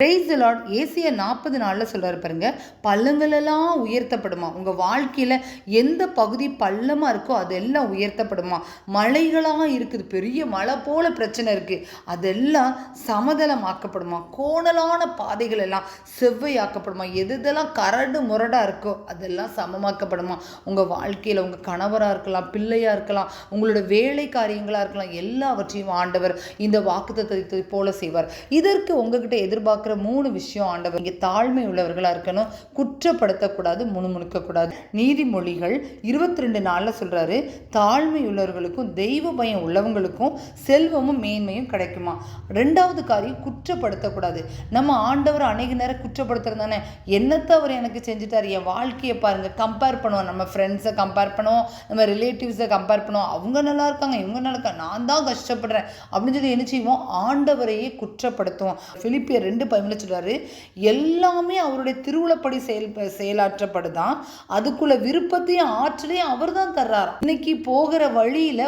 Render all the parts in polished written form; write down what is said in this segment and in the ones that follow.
Praise the Lord. Asia 40 நாளில் சொல்கிறாரு பாருங்க, பள்ளங்களெல்லாம் உயர்த்தப்படுமா. உங்கள் வாழ்க்கையில் எந்த பகுதி பள்ளமாக இருக்கோ அதெல்லாம் உயர்த்தப்படுமா. மலைகளாக இருக்குது, பெரிய மலை போல பிரச்சனை இருக்குது, அதெல்லாம் சமதளமாக்கப்படுமா. கோணலான பாதைகள் எல்லாம் செவ்வையாக்கப்படுமா. எதெல்லாம் கரடு முரடாக இருக்கோ அதெல்லாம் சமமாக்கப்படுமா. உங்கள் வாழ்க்கையில் உங்கள் கணவராக இருக்கலாம், பிள்ளையாக இருக்கலாம், உங்களோட வேலை காரியங்களாக இருக்கலாம், எல்லாவற்றையும் ஆண்டவர் இந்த வாக்குத்தத்தத்தை போல செய்வார். இதற்கு உங்ககிட்ட எதிர்பார்க்குற 3 விஷயம் ஆண்டவர். இங்கே தாழ்மை உள்ளவர்களாக இருக்கணும், குற்றப்படுத்தக்கூடாது, முணுமுணுக்கக்கூடாது. நீதிமொழிகள் 22 நாளில் சொல்கிறாரு, தாழ்மை உள்ளவர்களுக்கும் தெய்வ பயம் உள்ளவங்களுக்கும் செல்வமும் மேன்மையும் கிடைக்குமா. 2வது காரியம், குற்றப்படுத்தக்கூடாது. நம்ம ஆண்டவர் அநேக நேரம் குற்றப்படுத்துறது தானே. என்னத்தை அவர் எனக்கு செஞ்சுட்டார், என் வாழ்க்கையை பாருங்கள், கம்பேர் பண்ணுவோம். நம்ம ஃப்ரெண்ட்ஸை கம்பேர் பண்ணுவோம், நம்ம ரிலேட்டிவ்ஸை கம்பேர் பண்ணுவோம். அவங்க நல்லா இருக்காங்க, இவங்க நல்லா இருக்காங்க, நான் தான் கஷ்டப்படுறேன் அப்படின்னு சொல்லி என்ன செய்வோம், ஆண்டவரையே குற்றப்படுத்துவோம். பிலிப்பியர் 2:13 சொல்றாரு, எல்லாமே அவருடைய திருவுளப்படி செயலாற்றப்படுதான், அதுக்குள்ள விருப்பத்தையும் ஆற்றலையும் அவர் தான் தர்றாராம். இன்னைக்கு போகிற வழியில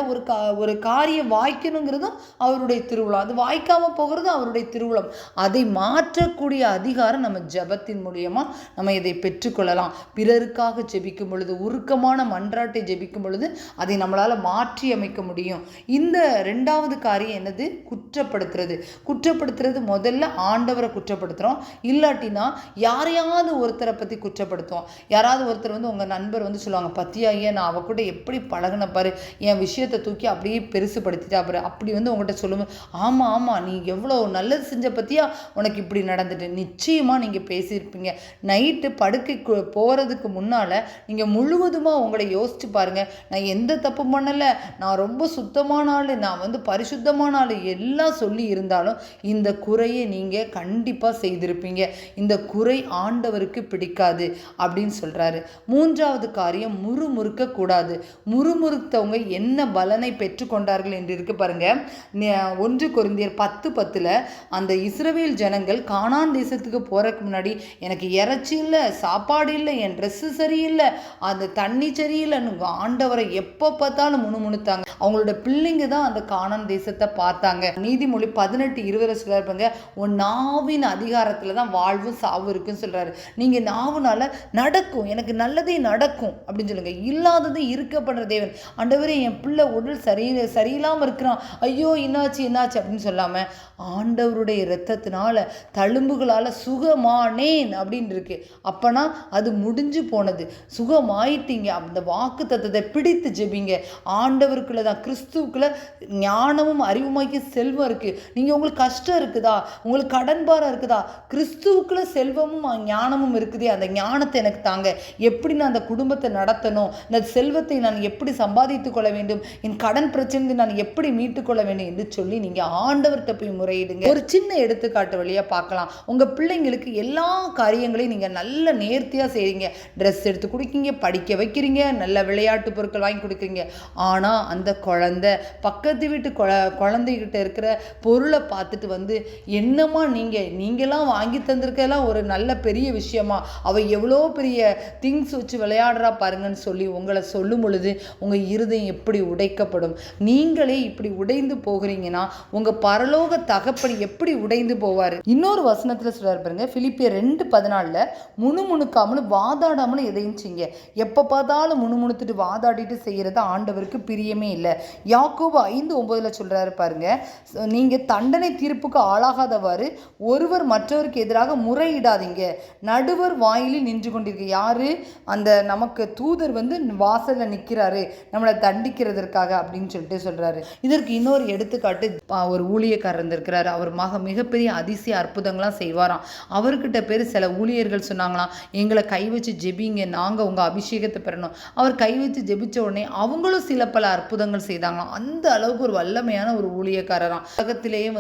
ஒரு காரியம் வாய்க்கணுங்கிறதும் அவருடைய திருவுளம், அது வாய்க்காம போகிறதும் அவருடைய திருவுளம். அதை மாற்றக்கூடிய அதிகாரம் நம்ம ஜெபத்தின் மூலியமா நம்ம இதை பெற்றுக்கொள்ளலாம். பிறருக்காக ஜெபிக்கும் பொழுது, உருக்கமான மன்றாட்டை ஜெபிக்கும் பொழுது அதை நம்மளால மாற்றி அமைக்க முடியும். இந்த 2வது காரியம் என்னது, குற்றப்படுத்துறது. குற்றப்படுத்துறது முதல்ல ஆண்டவரை குற்றப்படுத்துகிறோம், இல்லாட்டினா யாரையாவது ஒருத்தரை பற்றி குற்றப்படுத்துவோம். யாராவது ஒருத்தர் உங்கள் நண்பர் சொல்லுவாங்க, பத்தியா ஐயா நான் அவ கூட எப்படி பழகின பாரு, என் விஷயத்தை தூக்கி அப்படியே பெருசுப்படுத்திட்டா பாரு, அப்படி உங்கள்கிட்ட சொல்லுவேன். ஆமாம் ஆமாம், நீ எவ்வளோ நல்லது செஞ்ச பற்றியா உனக்கு இப்படி நடந்துட்டு. நிச்சயமாக நீங்கள் பேசியிருப்பீங்க. நைட்டு படுக்கை போகிறதுக்கு முன்னால் நீங்கள் முழுவதுமாக உங்களை யோசிச்சு பாருங்கள், நான் எந்த தப்பு பண்ணலை, நான் ரொம்ப சுத்தமான ஆள், நான் பரிசுத்தமான ஆள் எல்லாம் சொல்லி இருந்தாலும் இந்த குறையை நீங்கள் கண்டிப்பாக செய்திருப்பீங்க. இந்த குறை ஆண்டவருக்கு பிடிக்காது அப்படின்னு சொல்கிறாரு. 3வது காரியம், முறுமுறுக்க கூடாது. முறுமுறுத்தவங்க என்ன பலனை பெற்றுக்கொண்டார்கள் என்று இருக்கு பாருங்க. 1 கொரிந்தியர் 10:10 அந்த இஸ்ரவேல் ஜனங்கள் கானான் தேசத்துக்கு போறதுக்கு முன்னாடி, எனக்கு இறைச்சி இல்லை, சாப்பாடு இல்லை, என் ட்ரெஸ்ஸு சரியில்லை, அந்த தண்ணி சரியில்லைன்னு ஆண்டவரை எப்போ பார்த்தாலும் முணுமுணுத்தாங்க. அவங்களோட பிள்ளைங்க தான் அந்த கானான் தேசத்தை பார்த்தாங்க. நீதிமொழி 18:20 சொல்றாருப்பாங்க, உன் நாவின் அதிகாரத்தில் தான் வாழ்வும் சாவு இருக்குன்னு சொல்றாரு. நீங்க நாவுனால நடக்கும், எனக்கு நல்லதே நடக்கும் அப்படின்னு சொல்லுங்க. இல்லாதது இருக்கப்படுற தேவன். ஆண்டவரே என் பிள்ளை உடல் சரியில்லாமல் இருக்கிறான், ஐயோ என்னாச்சு அப்படின்னு சொல்லாம, ஆண்டவருடைய இரத்தத்தினால தழும்புகளால சுகமானேன் அப்படின்னு இருக்கு. அப்பனா அது முடிஞ்சு போனது, சுகமாயிட்டீங்க. அந்த வாக்கு தத்தத்தை பிடித்து ஜெபிங்க. ஆண்டவருக்குள்ள தான், கிறிஸ்துவுக்குள்ள ஞானமும் அறிவுமாக்கி செல்வம் இருக்கு. நீங்க உங்களுக்கு கஷ்டம் இருக்குதா, உங்களுக்கு கடன் பாரம் இருக்குதா, கிறிஸ்துவுக்குள்ள செல்வமும் ஞானமும் இருக்குதே, அந்த ஞானத்தை எனக்கு தாங்க. எப்படி நான் அந்த குடும்பத்தை நடத்தணும், இந்த செல்வத்தை நான் எப்படி சம்பாதித்துக் கொள்ள வேண்டும், என் கடன் பிரச்சனை நான் எப்படி மீட்டுக் கொள்ள வேண்டும் என்று சொல்லி நீங்க ஆண்டவர்கிட்ட போய் முறையிடுங்க. ஒரு சின்ன எடுத்துக்காட்டு வழியா பார்க்கலாம். உங்க பிள்ளைங்களுக்கு எல்லா காரியங்களையும் நீங்க நல்ல நேர்த்தியா செய்றீங்க. ட்ரெஸ் எடுத்து கொடுக்கீங்க, படிக்க வைக்கிறீங்க, நல்ல விளையாட்டு பொருட்கள் வாங்கி கொடுக்குறீங்க. ஆனா அந்த குழந்தை பக்கத்து வீட்டு குழந்தைகிட்ட இருக்கிற பொருளை பார்த்துட்டு என்னம்மா நீங்களாம் வாங்கி தந்திருக்கலாம் ஒரு நல்ல பெரிய விஷயமா, அவ எவ்வளோ பெரிய திங்ஸ் வச்சு விளையாடுறா பாருங்கன்னு சொல்லி உங்களை சொல்லும் பொழுது உங்க இருதயம் எப்படி உடைக்கப்படும். நீங்களே இப்படி உடைந்து போகிறீங்கன்னா உங்க பரலோக தகப்பன் எப்படி உடைந்து போவாரு. இன்னொரு வசனத்துல சொல்றாரு பாருங்க, பிலிப்பியர் 2:14 முணுமுணுக்காமலும் வாதாடாமலும் எதையும் செய்யுங்க. எப்ப பார்த்தாலும் முணுமுணுத்துட்டு வாதாடிட்டு செய்யறது ஆண்டவருக்கு பிரியமே இல்லை. யாக்கோபு 5:9 சொல்றாரு பாருங்க, நீங்க தண்டனை தீர்ப்புக்கு ஆளாகாதவாறு ஒருவர் மற்றவருக்கு எதிராக முறையிடாதீங்க, நடுவர் வாயிலில் நின்று கொண்டிருக்க. யாரு, அந்த நமக்கு தூதர் வாசல்ல நிற்கிறாரு நம்மளை தண்டிக்கிறதற்காக அப்படின்னு சொல்லிட்டு சொல்றாரு. இதற்கு இன்னொரு எடுத்துக்காட்டு, ஒரு ஊழியக்காரர் இருந்திருக்கிறாரு. அவர் மிகப்பெரிய அதிசய அற்புதங்கள்லாம் செய்வாராம். அவர்கிட்ட பேர் சில ஊழியர்கள் சொன்னாங்களாம், எங்களை கை வச்சு ஜெபிங்க, நாங்க உங்க அபிஷேகத்தை பெறணும். அவர் கை வச்சு ஜெபிச்ச உடனே அவங்களும் சில பல அற்புதங்கள் செய்தாங்களாம். அந்த அளவுக்கு ஒரு வல்லமையான ஒரு ஊழியக்காரராம். உலகத்திலேயே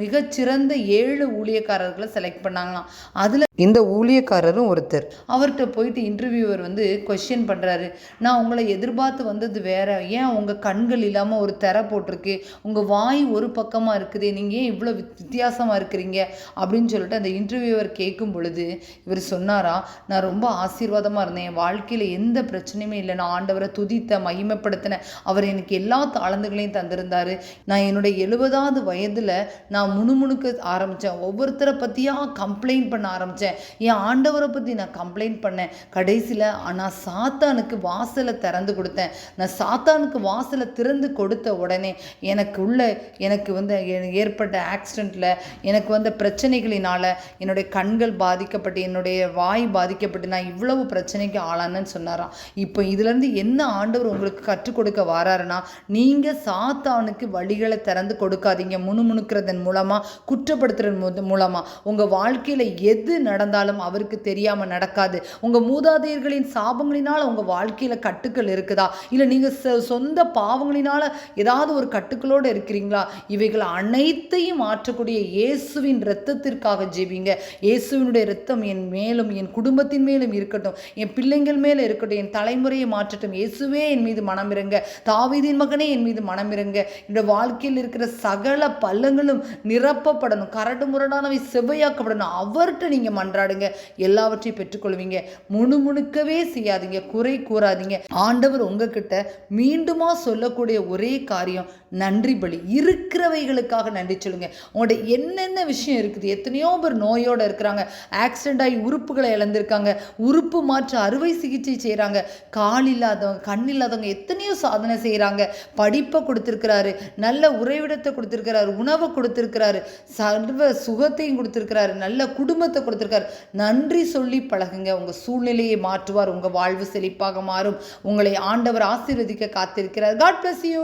மிகச்சிறந்த 7 ஊழியக்காரர்களை செலக்ட் பண்ணாங்களாம். அதுல இந்த ஊழியக்காரரும் ஒருத்தர். அவர்கிட்ட போயிட்டு இன்டர்வியூவர் வந்து கொஸ்டின் பண்ணுறாரு. நான் உங்களை எதிர்பார்த்து வந்தது வேற, ஏன் உங்கள் கண்கள் இல்லாமல் ஒரு திரை போட்டிருக்கு, உங்கள் வாய் ஒரு பக்கமாக இருக்குது, நீங்கள் ஏன் இவ்வளோ வித்தியாசமாக இருக்கிறீங்க அப்படின்னு சொல்லிட்டு அந்த இன்டர்வியூவர் கேட்கும் பொழுது இவர் சொன்னாரா, நான் ரொம்ப ஆசீர்வாதமாக இருந்தேன், என் வாழ்க்கையில் எந்த பிரச்சனையுமே இல்லை, நான் ஆண்டவரை துதித்த மகிமைப்படுத்தினேன், அவர் எனக்கு எல்லா தாளந்துகளையும் தந்திருந்தார், நான் என்னுடைய 70வது வயதில் நான் முணுமுணுக்க ஆரம்பித்தேன், ஒவ்வொருத்தரை பற்றியாக கம்ப்ளைண்ட் பண்ண ஆரம்பித்தேன், என் ஆண்டவரை பற்றி நான் கம்ப்ளைண்ட் பண்ணேன், கடைசியில் நான் சாத்தானுக்கு வாசலை திறந்து கொடுத்தேன், நான் சாத்தானுக்கு வாசலை திறந்து கொடுத்த உடனே எனக்கு வந்து ஏற்பட்ட ஆக்சிடெண்ட்டில் எனக்கு வந்த பிரச்சனைகளினால் என்னுடைய கண்கள் பாதிக்கப்பட்டு என்னுடைய வாய் பாதிக்கப்பட்டு நான் இவ்வளவு பிரச்சனைக்கு ஆளானேன்னு சொன்னாராம். இப்போ இதுலேருந்து என்ன ஆண்டவர் உங்களுக்கு கற்றுக் கொடுக்க வராருன்னா, நீங்கள் சாத்தானுக்கு வழிகளை திறந்து கொடுக்காதீங்க, முணுமுணுக்கிறதன் மூலமாக குற்றப்படுத்துறது மூலமாக உங்கள் வாழ்க்கையில் எது நடந்தாலும் அவருக்கு தெரியாமல் நடக்காது. உங்கள் மூதாதையர்களின் சாபங்களினால் உங்கள் வாழ்க்கையில் கட்டுக்கள் இருக்குதா, இல்லை நீங்கள் சொந்த பாவங்களினால் ஏதாவது ஒரு கட்டுக்களோடு இருக்கிறீங்களா, இவைகள் அனைத்தையும் மாற்றக்கூடிய இயேசுவின் இரத்தத்திற்காக ஜெபிங்க. இயேசுவினுடைய இரத்தம் என் மேலும் என் குடும்பத்தின் மேலும் இருக்கட்டும், என் பிள்ளைங்கள் மேலே இருக்கட்டும், என் தலைமுறையை மாற்றட்டும், இயேசுவே என் மீது மனமிருங்க, தாவீதின் மகனே என் மீது மனமிருங்க, இந்த வாழ்க்கையில் இருக்கிற சகல பள்ளங்களும் நிரப்பப்படணும், கரடு முரடானவை செவ்வையாக்கப்படணும், அவர்கிட்ட நீங்கள் மன்றாடுங்க, எல்லாவற்றையும் பெற்றுக்கொள்வீங்க. முணுமுணுக்கவே செய்யாதீங்க, குறை கூறாதீங்க. ஆண்டவர் உங்ககிட்ட மீண்டுமா சொல்லக்கூடிய ஒரே காரியம் நன்றி பலி. இருக்கிறவைகளுக்காக நன்றி சொல்லுங்க. உங்களுடைய என்னென்ன விஷயம் இருக்குது, எத்தனையோ பேர் நோயோடு இருக்கிறாங்க, ஆக்சிடென்ட் ஆகி உறுப்புகளை இழந்திருக்காங்க, உறுப்பு மாற்று அறுவை சிகிச்சை செய்கிறாங்க, கால் இல்லாதவங்க கண் இல்லாதவங்க எத்தனையோ சாதனை செய்கிறாங்க, படிப்பை கொடுத்துருக்கிறாரு, நல்ல உறைவிடத்தை கொடுத்துருக்கிறாரு, உணவை கொடுத்துருக்கிறாரு, சர்வ சுகத்தையும் கொடுத்துருக்கிறாரு, நல்ல குடும்பத்தை கொடுத்துருக்காரு. நன்றி சொல்லி பழகுங்க. உங்கள் சூழ்நிலையை மாற்றுவார், உங்கள் வாழ்வு செழிப்பாக மாறும், உங்களை ஆண்டவர் ஆசீர்வதிக்க காத்திருக்கிறார். God bless you.